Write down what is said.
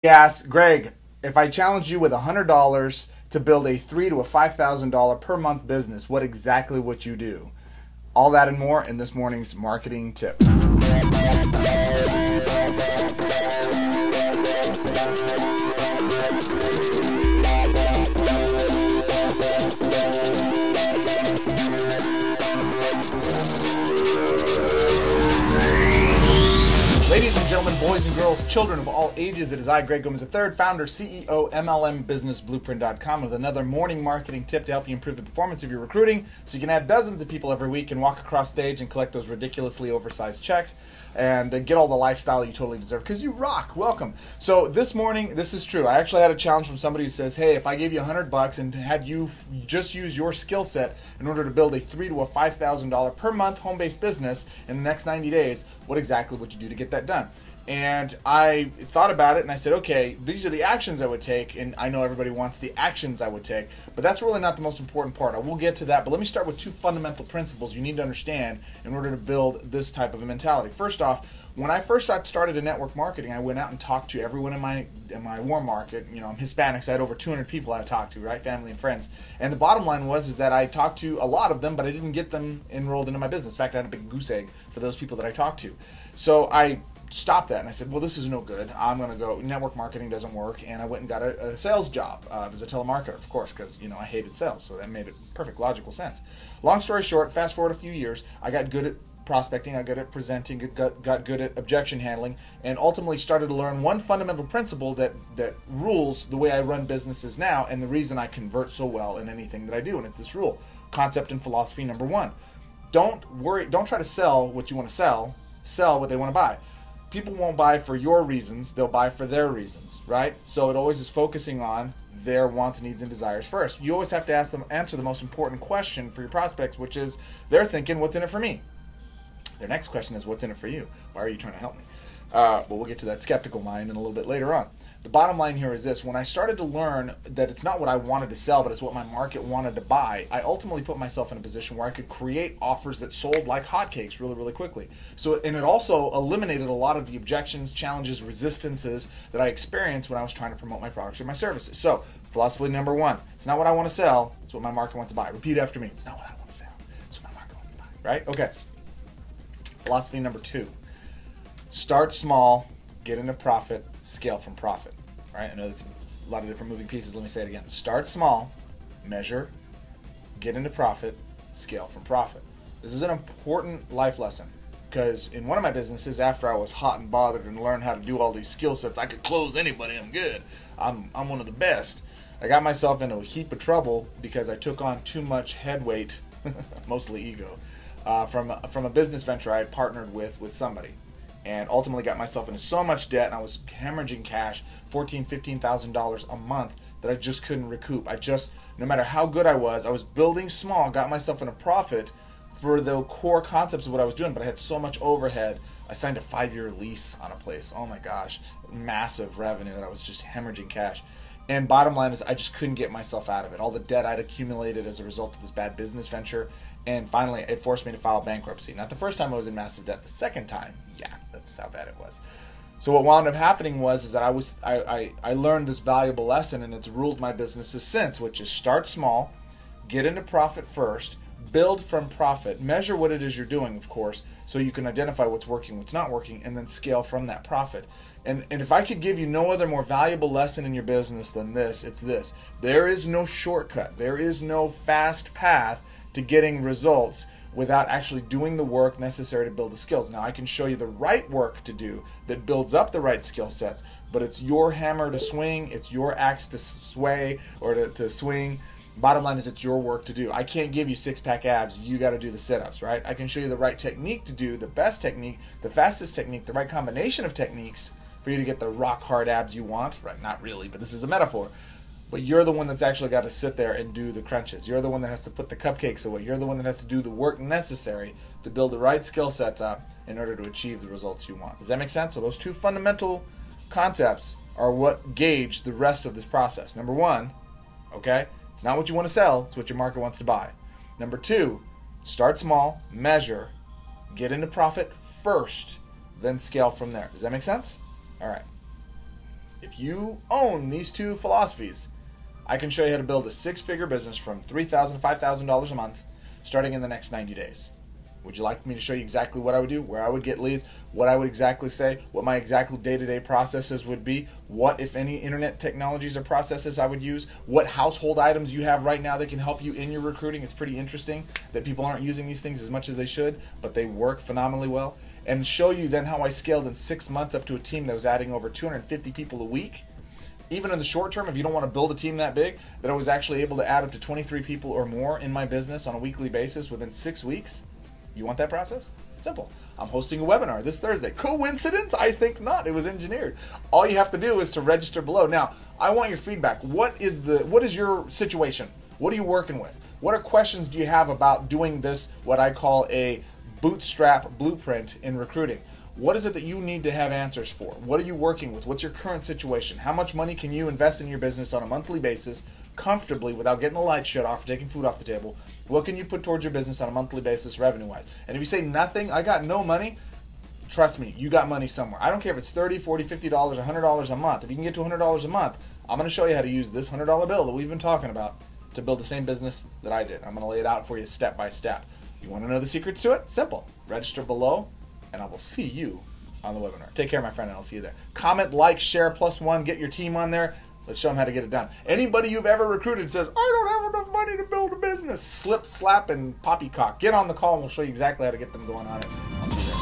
Asked Greg, if I challenged you with $100 to build a $3,000 to a $5,000 per month business, what exactly would you do? All that and more in this morning's marketing tip. Ladies and gentlemen, boys and girls, children of all ages, it is I, Greg Gomez III, founder, CEO, MLMBusinessBlueprint.com, with another morning marketing tip to help you improve the performance of your recruiting so you can add dozens of people every week and walk across stage and collect those ridiculously oversized checks and get all the lifestyle you totally deserve because you rock. Welcome. So this morning, this is true. I actually had a challenge from somebody who says, hey, if I gave you $100 and had you just use your skill set in order to build a $3,000 to a $5,000 per month home-based business in the next 90 days, what exactly would you do to get that done? And I thought about it and I said, okay, these are the actions I would take, and I know everybody wants the actions I would take, but that's really not the most important part. I will get to that, but let me start with two fundamental principles you need to understand in order to build this type of a mentality. First off, when I first started in network marketing, I went out and talked to everyone in my warm market. You know, I'm Hispanic, so I had over 200 people I talked to, right? Family and friends. And the bottom line was that I talked to a lot of them, but I didn't get them enrolled into my business. In fact, I had a big goose egg for those people that I talked to. So I stopped that and I said, well, this is no good. I'm going to go, network marketing doesn't work. And I went and got a sales job as a telemarketer, of course, because, you know, I hated sales. So that made perfect logical sense. Long story short, fast forward a few years, I got good at prospecting, I got good at presenting, got good at objection handling, and ultimately started to learn one fundamental principle that rules the way I run businesses now, and the reason I convert so well in anything that I do. And it's this rule, concept and philosophy number one. Don't try to sell what you want to sell what they want to buy. People won't buy for your reasons, they'll buy for their reasons, right? So it always is focusing on their wants, needs, and desires first. You always have to answer the most important question for your prospects, which is they're thinking, what's in it for me? Their next question is, what's in it for you? Why are you trying to help me? But we'll get to that skeptical mind in a little bit later on. The bottom line here is this. When I started to learn that it's not what I wanted to sell, but it's what my market wanted to buy, I ultimately put myself in a position where I could create offers that sold like hotcakes really, really quickly. And it also eliminated a lot of the objections, challenges, resistances that I experienced when I was trying to promote my products or my services. So, philosophy number one, it's not what I want to sell, it's what my market wants to buy. Repeat after me. It's not what I want to sell, it's what my market wants to buy, right? Okay. Philosophy number two, start small, get into profit, scale from profit. Right? I know that's a lot of different moving pieces. Let me say it again. Start small, measure, get into profit, scale from profit. This is an important life lesson because in one of my businesses, after I was hot and bothered and learned how to do all these skill sets, I could close anybody. I'm good. I'm one of the best. I got myself into a heap of trouble because I took on too much head weight, mostly ego, from a business venture I had partnered with somebody. And ultimately got myself into so much debt, and I was hemorrhaging cash, $14,000, $15,000 a month, that I just couldn't recoup. No matter how good I was building small, got myself in a profit for the core concepts of what I was doing, but I had so much overhead. I signed a 5-year lease on a place. Oh my gosh, massive revenue that I was just hemorrhaging cash. And bottom line is I just couldn't get myself out of it. All the debt I'd accumulated as a result of this bad business venture. And finally, it forced me to file bankruptcy. Not the first time I was in massive debt. The second time, yeah, that's how bad it was. So what wound up happening was that I learned this valuable lesson, and it's ruled my businesses since, which is start small, get into profit first, build from profit, measure what it is you're doing, of course, so you can identify what's working, what's not working, and then scale from that profit. And if I could give you no other more valuable lesson in your business than this, it's this. There is no shortcut. There is no fast path to getting results without actually doing the work necessary to build the skills. Now, I can show you the right work to do that builds up the right skill sets, but it's your hammer to swing, it's your axe to sway or to swing. Bottom line is it's your work to do. I can't give you six-pack abs. You got to do the sit-ups, right? I can show you the right technique to do, the best technique, the fastest technique, the right combination of techniques for you to get the rock-hard abs you want. Right? Not really, but this is a metaphor. But you're the one that's actually got to sit there and do the crunches. You're the one that has to put the cupcakes away. You're the one that has to do the work necessary to build the right skill sets up in order to achieve the results you want. Does that make sense? So those two fundamental concepts are what gauge the rest of this process. Number one, okay, it's not what you want to sell, it's what your market wants to buy. Number two, start small, measure, get into profit first, then scale from there. Does that make sense? All right. if you own these two philosophies, I can show you how to build a six-figure business from $3,000 to $5,000 a month starting in the next 90 days. Would you like me to show you exactly what I would do, where I would get leads, what I would exactly say, what my exact day-to-day processes would be, what, if any, internet technologies or processes I would use, what household items you have right now that can help you in your recruiting? It's pretty interesting that people aren't using these things as much as they should, but they work phenomenally well. And show you then how I scaled in 6 months up to a team that was adding over 250 people a week. Even in the short term, if you don't want to build a team that big, that I was actually able to add up to 23 people or more in my business on a weekly basis within 6 weeks. You want that process? Simple. I'm hosting a webinar this Thursday. Coincidence? I think not. It was engineered. All you have to do is to register below. Now, I want your feedback. What is your situation? What are you working with? What are questions do you have about doing this, what I call a Bootstrap Blueprint in recruiting? What is it that you need to have answers for? What are you working with? What's your current situation? How much money can you invest in your business on a monthly basis comfortably without getting the lights shut off or taking food off the table? What can you put towards your business on a monthly basis revenue-wise? And if you say nothing, I got no money, trust me, you got money somewhere. I don't care if it's $30, $40, $50, $100 a month. If you can get to $100 a month, I'm going to show you how to use this $100 bill that we've been talking about to build the same business that I did. I'm going to lay it out for you step by step. You want to know the secrets to it? Simple. Register below, and I will see you on the webinar. Take care, my friend, and I'll see you there. Comment, like, share, +1, get your team on there. Let's show them how to get it done. Anybody you've ever recruited says, I don't have enough money to build a business. Slip, slap, and poppycock. Get on the call, and we'll show you exactly how to get them going on it. I'll see you there.